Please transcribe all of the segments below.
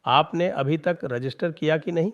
आपने अभी तक रजिस्टर किया कि नहीं?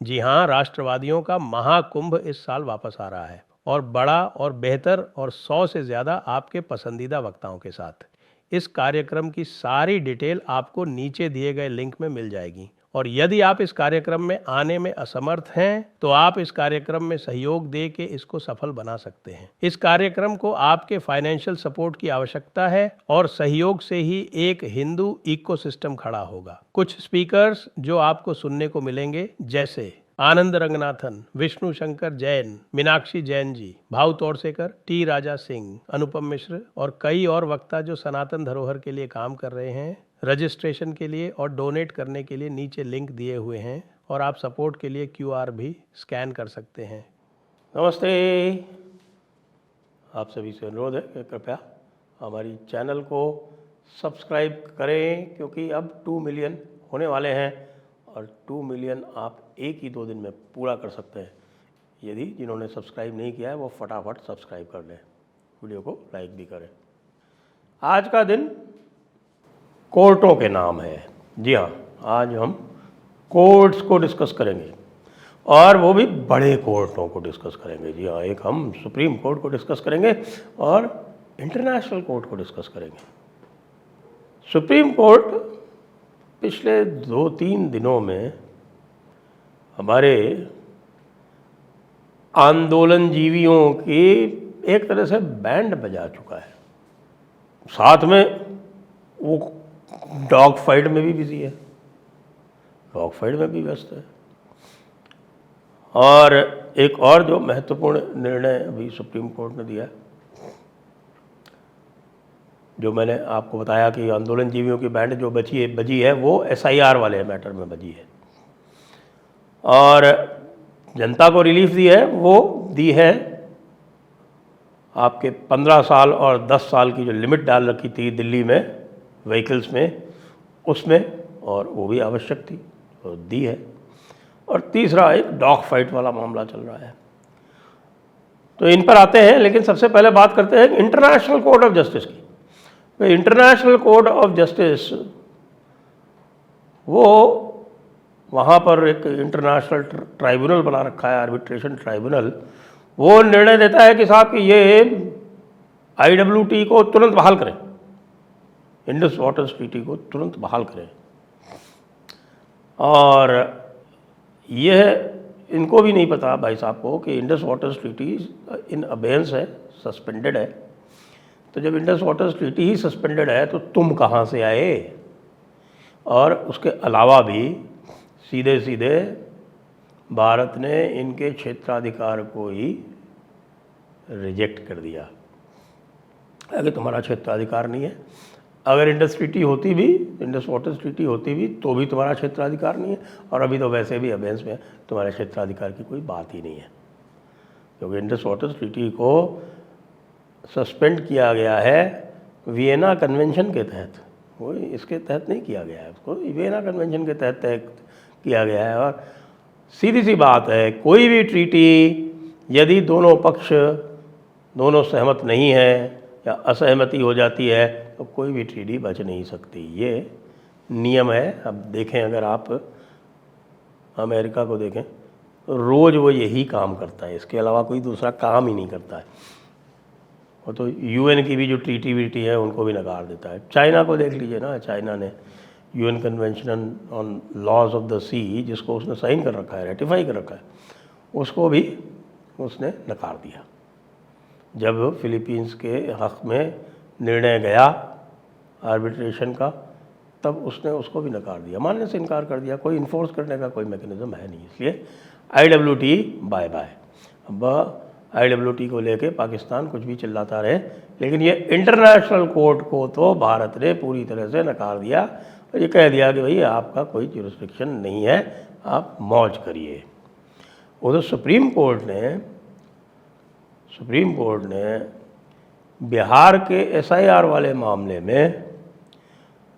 जी हाँ, राष्ट्रवादियों का महाकुंभ इस साल वापस आ रहा है और बड़ा और बेहतर और 100 से ज़्यादा आपके पसंदीदा वक्ताओं के साथ। इस कार्यक्रम की सारी डिटेल आपको नीचे दिए गए लिंक में मिल जाएगी और यदि आप इस कार्यक्रम में आने में असमर्थ हैं तो आप इस कार्यक्रम में सहयोग दे के इसको सफल बना सकते हैं। इस कार्यक्रम को आपके फाइनेंशियल सपोर्ट की आवश्यकता है और सहयोग से ही एक हिंदू इकोसिस्टम खड़ा होगा। कुछ स्पीकर्स जो आपको सुनने को मिलेंगे जैसे आनंद रंगनाथन, विष्णु शंकर जैन, मीनाक्षी जैन जी, भाऊ तोड़सेकर, टी राजा सिंह, अनुपम मिश्र और कई और वक्ता जो सनातन धरोहर के लिए काम कर रहे हैं। रजिस्ट्रेशन के लिए और डोनेट करने के लिए नीचे लिंक दिए हुए हैं और आप सपोर्ट के लिए QR भी स्कैन कर सकते हैं। नमस्ते, आप सभी से अनुरोध है कि कृपया हमारी चैनल को सब्सक्राइब करें क्योंकि अब 2 मिलियन होने वाले हैं और 2 मिलियन आप एक ही 2 दिन में पूरा कर सकते हैं। यदि जिन्होंने सब्सक्राइब नहीं किया है वो फटाफट सब्सक्राइब कर लें, वीडियो को लाइक भी करें। आज का दिन कोर्टों के नाम है। जी हाँ, आज हम कोर्ट्स को डिस्कस करेंगे और वो भी बड़े कोर्टों को डिस्कस करेंगे। जी हाँ, एक हम सुप्रीम कोर्ट को डिस्कस करेंगे और इंटरनेशनल कोर्ट को डिस्कस करेंगे। सुप्रीम कोर्ट पिछले 2-3 दिनों में हमारे आंदोलनजीवियों की एक तरह से बैंड बजा चुका है। साथ में वो डॉग फाइट में भी बिजी है, डॉग फाइट में भी व्यस्त है। और एक और जो महत्वपूर्ण निर्णय अभी सुप्रीम कोर्ट ने दिया, जो मैंने आपको बताया कि आंदोलनजीवियों की बैंड जो बजी है वो SIR वाले मैटर में बजी है और जनता को रिलीफ दी है। वो दी है आपके 15 साल और 10 साल की जो लिमिट डाल रखी थी दिल्ली में व्हीकल्स में, उसमें, और वो भी आवश्यक थी तो दी है। और तीसरा एक डॉग फाइट वाला मामला चल रहा है। तो इन पर आते हैं, लेकिन सबसे पहले बात करते हैं इंटरनेशनल कोर्ट ऑफ जस्टिस की। तो इंटरनेशनल कोर्ट ऑफ जस्टिस वो वहाँ पर एक इंटरनेशनल ट्राइब्यूनल बना रखा है, आर्बिट्रेशन ट्राइब्यूनल। वो निर्णय देता है कि साहब कि ये IWT को तुरंत बहाल करें, इंडस वाटर्स ट्रीटी को तुरंत बहाल करें। और यह इनको भी नहीं पता भाई साहब को कि इंडस वाटर्स ट्रीटी इन अबेयंस है, सस्पेंडेड है। तो जब इंडस वाटर्स ट्रीटी ही सस्पेंडेड है तो तुम कहाँ से आए? और उसके अलावा भी सीधे सीधे भारत ने इनके क्षेत्राधिकार को ही रिजेक्ट कर दिया। अगर तुम्हारा क्षेत्राधिकार नहीं है, अगर इंडस ट्रीटी होती भी, इंडस वाटर्स ट्रीटी होती भी तो भी तुम्हारा क्षेत्राधिकार नहीं है। और अभी तो वैसे भी अबेंस में तुम्हारे क्षेत्राधिकार की कोई बात ही नहीं है, क्योंकि इंडस वाटर्स ट्रीटी को सस्पेंड किया गया है वियना कन्वेंशन के तहत, वो इसके तहत नहीं किया गया है, उसको वियना कन्वेंशन के तहत तय किया गया है। और सीधी सी बात है, कोई भी ट्रीटी यदि दोनों पक्ष दोनों सहमत नहीं है या असहमति हो जाती है तो कोई भी ट्रीटी बच नहीं सकती। ये नियम है। अब देखें, अगर आप अमेरिका को देखें, रोज़ वो यही काम करता है, इसके अलावा कोई दूसरा काम ही नहीं करता है। वो तो UN की भी जो ट्रीटी है उनको भी नकार देता है। चाइना को देख लीजिए ना, चाइना ने UN convention on laws of the sea, जिसको उसने साइन कर रखा है, रेटिफाई कर रखा है, उसको भी उसने नकार दिया। जब फिलीपींस के हक़ में निर्णय गया आर्बिट्रेशन का, तब उसने उसको भी नकार दिया, मानने से इनकार कर दिया। कोई इन्फोर्स करने का कोई मैकेनिज़्म है नहीं, इसलिए IWT बाय बाय। अब IWT को लेके पाकिस्तान कुछ भी चिल्लाता रहे, लेकिन ये इंटरनेशनल कोर्ट को तो भारत ने पूरी तरह से नकार दिया और ये कह दिया कि भाई आपका कोई जुरिस्डिक्शन नहीं है, आप मौज करिए। उधर सुप्रीम कोर्ट ने बिहार के SIR वाले मामले में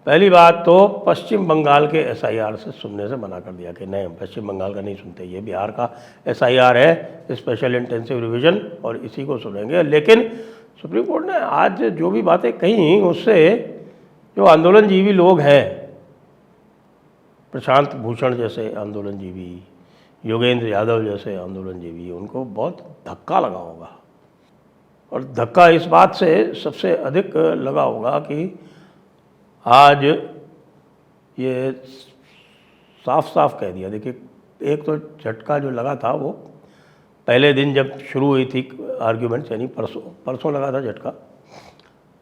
पहली बात तो पश्चिम बंगाल के SIR से सुनने से मना कर दिया कि नहीं, पश्चिम बंगाल का नहीं सुनते, ये बिहार का SIR है, स्पेशल इंटेंसिव रिवीजन, और इसी को सुनेंगे। लेकिन सुप्रीम कोर्ट ने आज जो भी बातें कही, उससे जो आंदोलनजीवी लोग हैं प्रशांत भूषण जैसे आंदोलनजीवी, योगेंद्र यादव जैसे आंदोलनजीवी, उनको बहुत धक्का लगा होगा। और धक्का इस बात से सबसे अधिक लगा होगा कि आज ये साफ साफ कह दिया। देखिए, एक तो झटका जो लगा था वो पहले दिन जब शुरू हुई थी आर्ग्यूमेंट्स, यानी परसों लगा था झटका।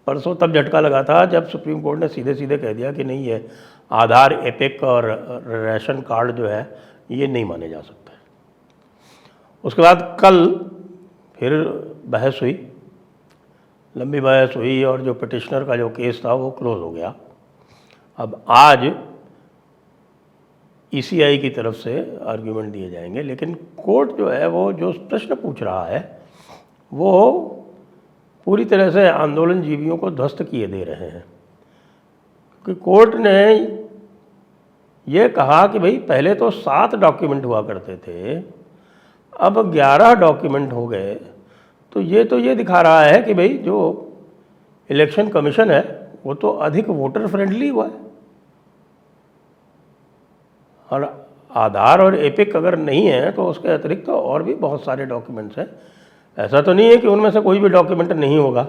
परसों तब झटका लगा था जब सुप्रीम कोर्ट ने सीधे सीधे कह दिया कि नहीं, ये आधार, एपिक और राशन कार्ड जो है ये नहीं माने जा सकते। उसके बाद कल फिर बहस हुई, लंबी बहस हुई, और जो पिटिशनर का जो केस था वो क्लोज हो गया। अब आज ईसीआई की तरफ से आर्ग्यूमेंट दिए जाएंगे, लेकिन कोर्ट जो है वो जो प्रश्न पूछ रहा है वो पूरी तरह से आंदोलनजीवियों को ध्वस्त किए दे रहे हैं। कि कोर्ट ने ये कहा कि भाई पहले तो 7 डॉक्यूमेंट हुआ करते थे, अब 11 डॉक्यूमेंट हो गए, तो ये दिखा रहा है कि भाई जो इलेक्शन कमीशन है वो तो अधिक वोटर फ्रेंडली हुआ है। और आधार और एपिक अगर नहीं है तो उसके अतिरिक्त तो और भी बहुत सारे डॉक्यूमेंट्स हैं। ऐसा तो नहीं है कि उनमें से कोई भी डॉक्यूमेंट नहीं होगा।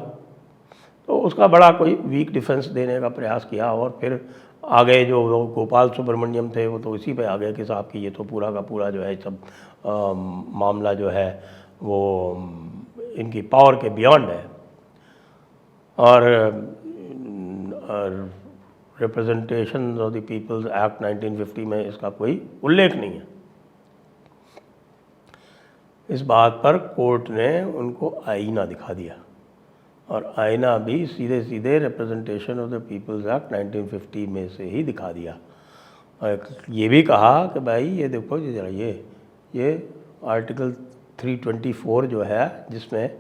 तो उसका बड़ा कोई वीक डिफेंस देने का प्रयास किया, और फिर आगे जो गोपाल सुब्रमण्यम थे वो तो इसी पे आ गए कि साहब कि ये तो पूरा का पूरा जो है सब मामला जो है वो इनकी पावर के बियॉन्ड है, और representation of the people's act 1950 में इसका कोई उल्लेख नहीं है। इस बात पर कोर्ट ने उनको आईना दिखा दिया, और आईना भी सीधे सीधे representation of the people's act 1950 में से ही दिखा दिया। और ये भी कहा कि भाई ये देखो, ये आर्टिकल 324 जो है, जिसमें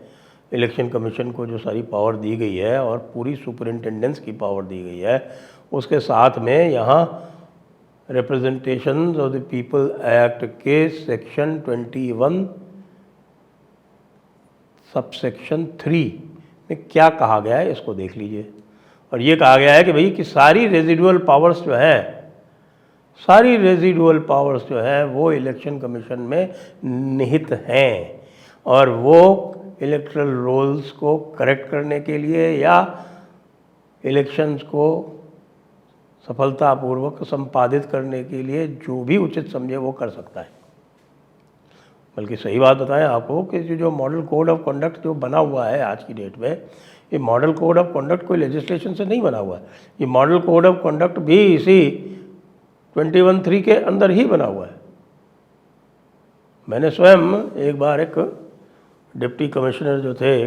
इलेक्शन कमीशन को जो सारी पावर दी गई है और पूरी सुपरिंटेंडेंस की पावर दी गई है, उसके साथ में यहाँ representation of the people act के सेक्शन 21 सबसेक्शन 3 में क्या कहा गया है इसको देख लीजिए। और ये कहा गया है कि भाई कि सारी रेजिडुअल पावर्स जो है, सारी रेजिडुअल पावर्स जो है वो इलेक्शन कमीशन में निहित हैं, और वो इलेक्टरल रोल्स को करेक्ट करने के लिए या इलेक्शंस को सफलतापूर्वक संपादित करने के लिए जो भी उचित समझे वो कर सकता है। बल्कि सही बात बताएं आपको कि जो मॉडल कोड ऑफ कंडक्ट जो बना हुआ है आज की डेट में, ये मॉडल कोड ऑफ कंडक्ट कोई लेजिस्लेशन से नहीं बना हुआ है। ये मॉडल कोड ऑफ कंडक्ट भी इसी 21(3) के अंदर ही बना हुआ है। मैंने स्वयं एक बार एक डिप्टी कमिश्नर जो थे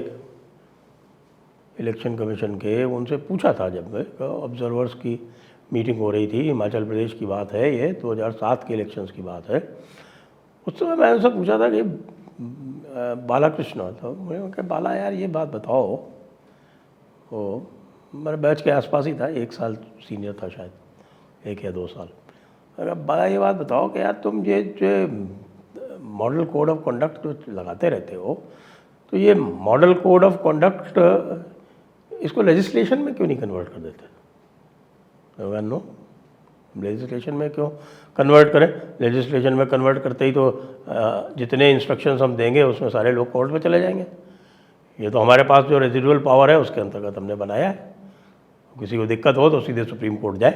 इलेक्शन कमीशन के, उनसे पूछा था, जब ऑब्जर्वर्स की मीटिंग हो रही थी, हिमाचल प्रदेश की बात है, ये 2007 के इलेक्शंस की बात है। उस समय मैंने उनसे पूछा था कि बालाकृष्ण, तो मैंने कहा बाला यार ये बात बताओ, वो मेरे बैच के आसपास ही था, 1 साल सीनियर था शायद, 1 या 2 साल। अगर बाला ये बात बताओ कि यार तुम ये जो मॉडल कोड ऑफ कंडक्ट जो लगाते रहते हो, तो ये मॉडल कोड ऑफ कंडक्ट इसको लेजिस्लेशन में क्यों नहीं कन्वर्ट कर देते? नो, लेजिस्लेशन में क्यों कन्वर्ट करें? लेजिस्लेशन में कन्वर्ट करते ही तो जितने इंस्ट्रक्शंस हम देंगे उसमें सारे लोग कोर्ट में चले जाएंगे। ये तो हमारे पास जो रेजिडुअल पावर है उसके अंतर्गत हमने बनाया है। किसी को दिक्कत हो तो सीधे सुप्रीम कोर्ट जाए,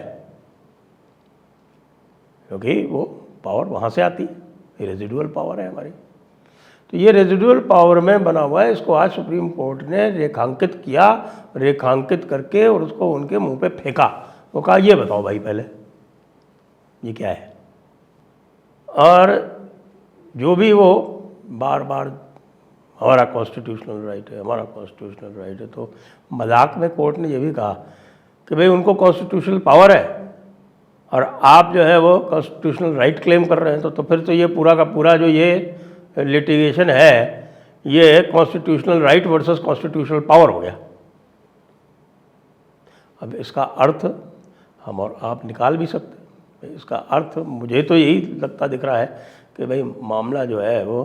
क्योंकि वो पावर वहाँ से आती है, ये रेजिडुअल पावर है हमारी। तो ये रेजिडुअल पावर में बना हुआ है, इसको आज सुप्रीम कोर्ट ने रेखांकित किया, रेखांकित करके और उसको उनके मुंह पे फेंका। वो कहा ये बताओ भाई पहले ये क्या है। और जो भी वो बार बार हमारा कॉन्स्टिट्यूशनल राइट है, हमारा कॉन्स्टिट्यूशनल राइट है, तो मजाक में कोर्ट ने ये भी कहा कि भाई उनको कॉन्स्टिट्यूशनल पावर है और आप जो है वो कॉन्स्टिट्यूशनल राइट क्लेम कर रहे हैं, तो फिर तो ये पूरा का पूरा जो ये लिटिगेशन है ये constitutional right versus constitutional power हो गया। अब इसका अर्थ हम और आप निकाल भी सकते हैं। इसका अर्थ मुझे तो यही लगता दिख रहा है कि भाई मामला जो है वो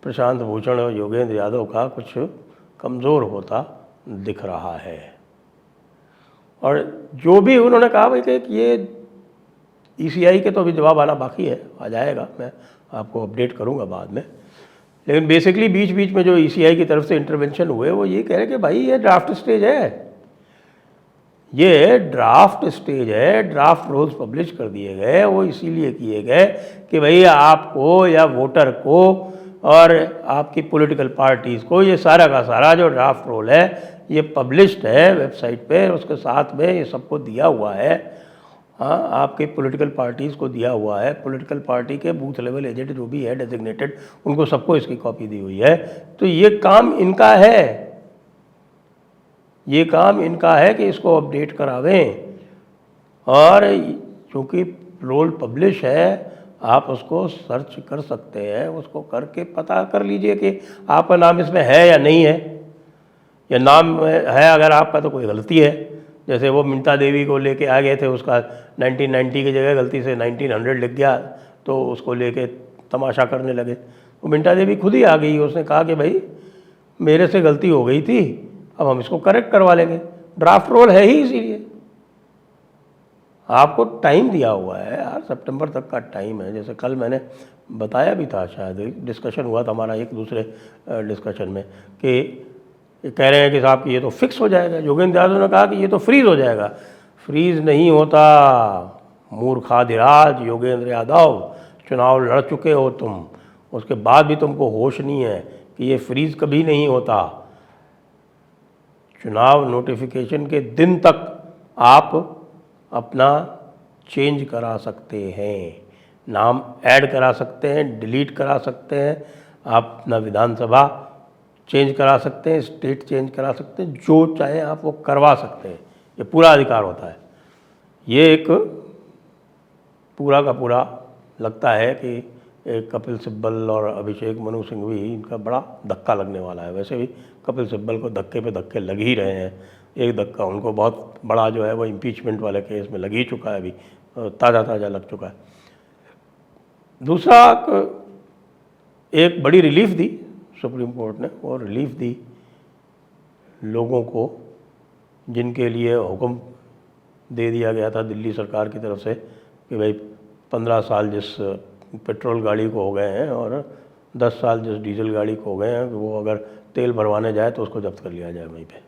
प्रशांत भूषण और योगेंद्र यादव का कुछ कमज़ोर होता दिख रहा है। और जो भी उन्होंने कहा भाई कि ये ईसीआई के तो अभी जवाब आना बाकी है, आ जाएगा, मैं आपको अपडेट करूंगा बाद में। लेकिन बेसिकली बीच बीच में जो ईसीआई की तरफ से इंटरवेंशन हुए वो ये कह रहे कि भाई ये ड्राफ्ट स्टेज है, ये ड्राफ्ट स्टेज है, ड्राफ्ट रूल्स पब्लिश कर दिए गए, वो इसीलिए किए गए कि भाई आपको या वोटर को और आपकी पॉलिटिकल पार्टीज़ को ये सारा का सारा जो ड्राफ्ट रोल है ये पब्लिश्ड है वेबसाइट पे, उसके साथ में ये सबको दिया हुआ है। हाँ, आपके पॉलिटिकल पार्टीज़ को दिया हुआ है, पॉलिटिकल पार्टी के बूथ लेवल एजेंट जो भी है डेजिग्नेटेड, उनको सबको इसकी कॉपी दी हुई है। तो ये काम इनका है, ये काम इनका है कि इसको अपडेट करावें। और चूँकि रोल पब्लिश है, आप उसको सर्च कर सकते हैं, उसको करके पता कर लीजिए कि आपका नाम इसमें है या नहीं है, या नाम है अगर आपका तो कोई गलती है। जैसे वो मिंता देवी को लेके आ गए थे, उसका 1990 की जगह गलती से 1900 लिख गया, तो उसको लेके तमाशा करने लगे। वो मिंता देवी खुद ही आ गई, उसने कहा कि भाई मेरे से गलती हो गई थी, अब हम इसको करेक्ट करवा लेंगे। ड्राफ्ट रोल है ही इसीलिए, आपको टाइम दिया हुआ है यार, सितंबर तक का टाइम है। जैसे कल मैंने बताया भी था, शायद डिस्कशन हुआ था हमारा एक दूसरे डिस्कशन में, कि कह रहे हैं कि साहब कि ये तो फिक्स हो जाएगा। योगेंद्र यादव ने कहा कि ये तो फ्रीज़ हो जाएगा। फ्रीज़ नहीं होता मूर्खाधिराज योगेंद्र यादव, चुनाव लड़ चुके हो तुम, उसके बाद भी तुमको होश नहीं है कि ये फ्रीज़ कभी नहीं होता। चुनाव नोटिफिकेशन के दिन तक आप अपना चेंज करा सकते हैं, नाम ऐड करा सकते हैं, डिलीट करा सकते हैं, आप अपना विधानसभा चेंज करा सकते हैं, स्टेट चेंज करा सकते हैं, जो चाहे आप वो करवा सकते हैं, ये पूरा अधिकार होता है। ये एक पूरा का पूरा लगता है कि एक कपिल सिब्बल और अभिषेक मनु सिंघवी, इनका बड़ा धक्का लगने वाला है। वैसे भी कपिल सिब्बल को धक्के पे धक्के लग ही रहे हैं, एक धक्का उनको बहुत बड़ा जो है वो इम्पीचमेंट वाले केस में लग ही चुका है, अभी ताज़ा लग चुका है। दूसरा, एक बड़ी रिलीफ दी सुप्रीम कोर्ट ने, वो रिलीफ दी लोगों को जिनके लिए हुक्म दे दिया गया था दिल्ली सरकार की तरफ से कि भाई 15 साल जिस पेट्रोल गाड़ी को हो गए हैं और 10 साल जिस डीजल गाड़ी को हो गए हैं, वो अगर तेल भरवाने जाए तो उसको जब्त कर लिया जाए वहीं पे।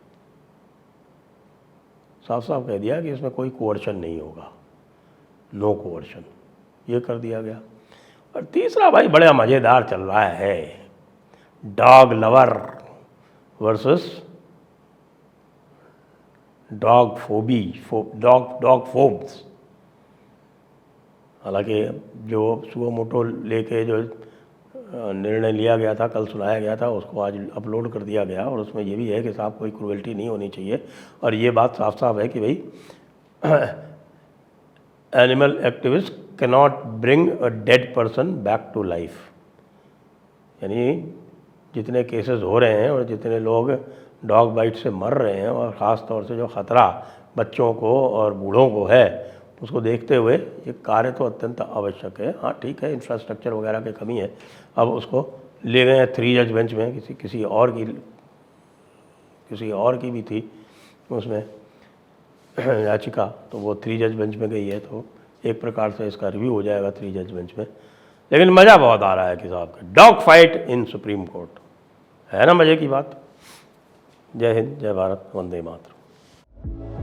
साफ साफ कह दिया कि इसमें कोई कोअर्शन नहीं होगा, नो कोअर्शन, ये कर दिया गया। और तीसरा भाई बड़ा मज़ेदार चल रहा है, dog lover versus dog Phoebe, dog Forbes. हालांकि जो सुओ मोटो लेके जो निर्णय लिया गया था, कल सुनाया गया था, उसको आज अपलोड कर दिया गया, और उसमें ये भी है कि साहब कोई क्रूएल्टी नहीं होनी चाहिए। और ये बात साफ साफ है कि भाई animal activist can not bring a dead person back to life. यानी जितने केसेस हो रहे हैं और जितने लोग डॉग बाइट से मर रहे हैं, और ख़ास तौर से जो ख़तरा बच्चों को और बूढ़ों को है, उसको देखते हुए ये कार्य तो अत्यंत आवश्यक है। हाँ ठीक है, इंफ्रास्ट्रक्चर वगैरह की कमी है। अब उसको ले गए हैं 3 जज बेंच में, किसी और की भी थी उसमें याचिका, तो वो 3 जज बेंच में गई है, तो एक प्रकार से इसका रिव्यू हो जाएगा 3 जज बेंच में। लेकिन मज़ा बहुत आ रहा है कि साहब का dog fight in supreme court, है ना मज़े की बात। जय हिंद, जय भारत, वंदे मातरम।